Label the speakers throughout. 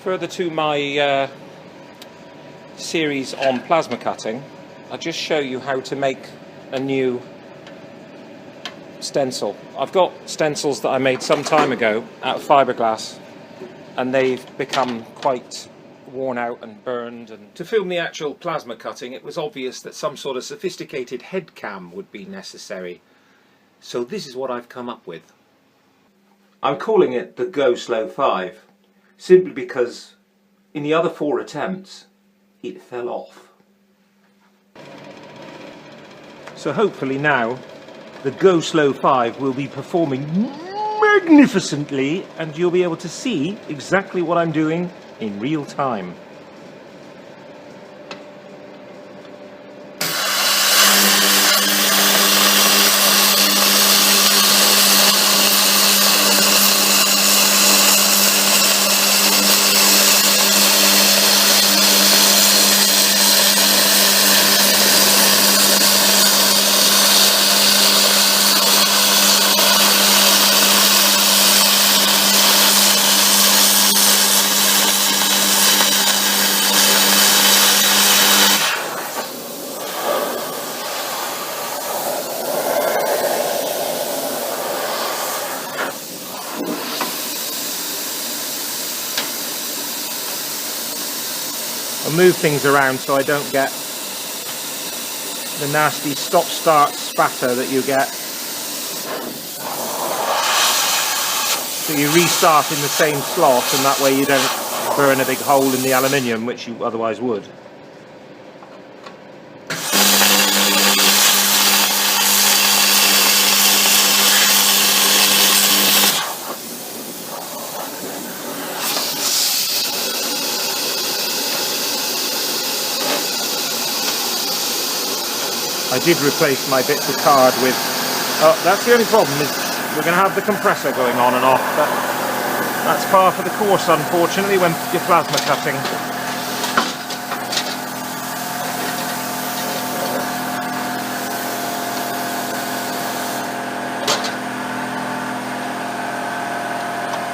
Speaker 1: Further to my series on plasma cutting, I'll just show you how to make a new stencil. I've got stencils that I made some time ago out of fiberglass, and they've become quite worn out and burned. And to film the actual plasma cutting, it was obvious that some sort of sophisticated head cam would be necessary. So this is what I've come up with. I'm calling it the Go Slow 5, simply because in the other 4 attempts it fell off. So hopefully now the Go Slow 5 will be performing magnificently, and you'll be able to see exactly what I'm doing in real time. I'll move things around so I don't get the nasty stop-start spatter that you get. So you restart in the same slot, and that way you don't burn a big hole in the aluminium, which you otherwise would. I did replace my bits of card with... Oh, that's the only problem, is we're going to have the compressor going on and off, but that's par for the course, unfortunately, when you're plasma cutting.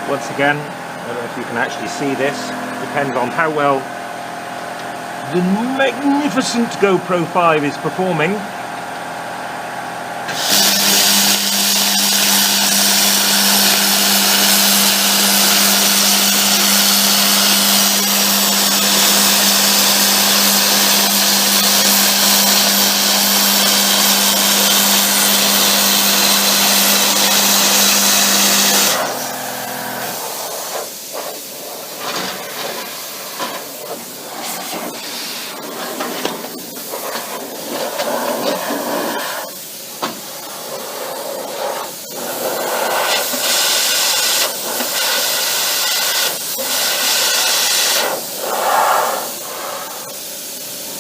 Speaker 1: Once again, I don't know if you can actually see this, depends on how well the magnificent GoPro 5 is performing.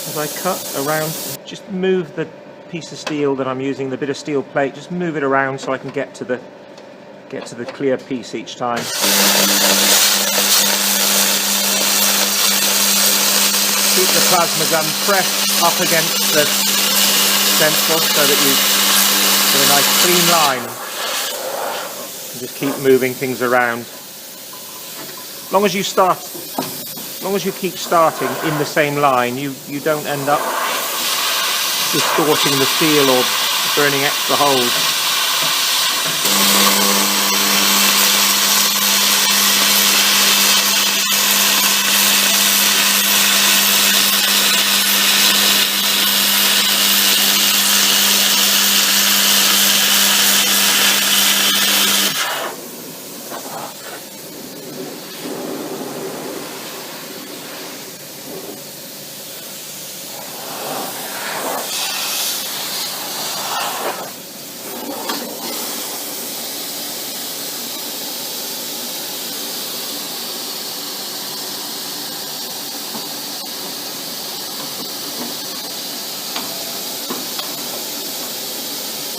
Speaker 1: As I cut around, just move the piece of steel that I'm using, the bit of steel plate, just move it around so I can get to the clear piece each time. Keep the plasma gun pressed up against the stencil so that you get a nice clean line. And just keep moving things around. As long as you keep starting in the same line, you don't end up distorting the steel or burning extra holes.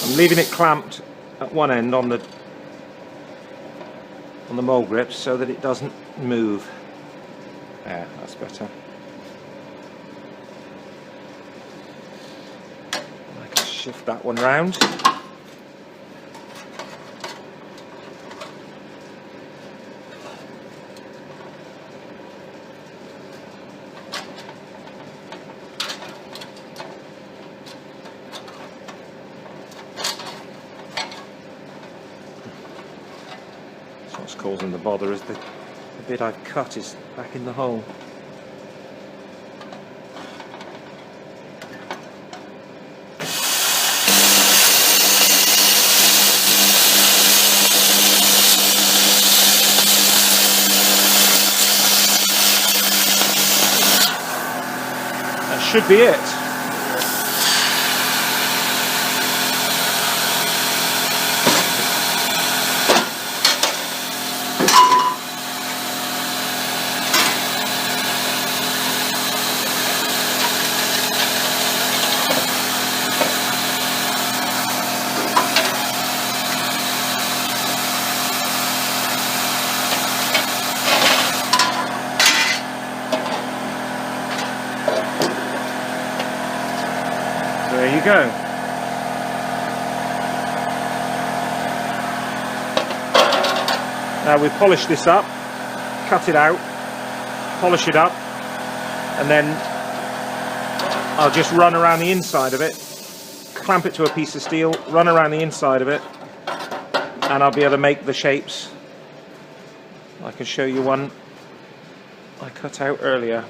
Speaker 1: I'm leaving it clamped at one end on the mold grips so that it doesn't move. There, that's better. I can shift that one round. What's causing the bother is the bit I've cut is back in the hole. That should be it. There you go. Now we polish this up, cut it out, polish it up, and then I'll just run around the inside of it, clamp it to a piece of steel, run around the inside of it, and I'll be able to make the shapes. I can show you one I cut out earlier.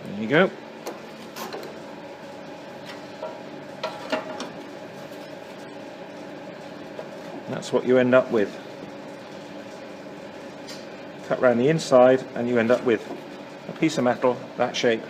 Speaker 1: There you go. That's what you end up with. Cut around the inside and you end up with a piece of metal that shape.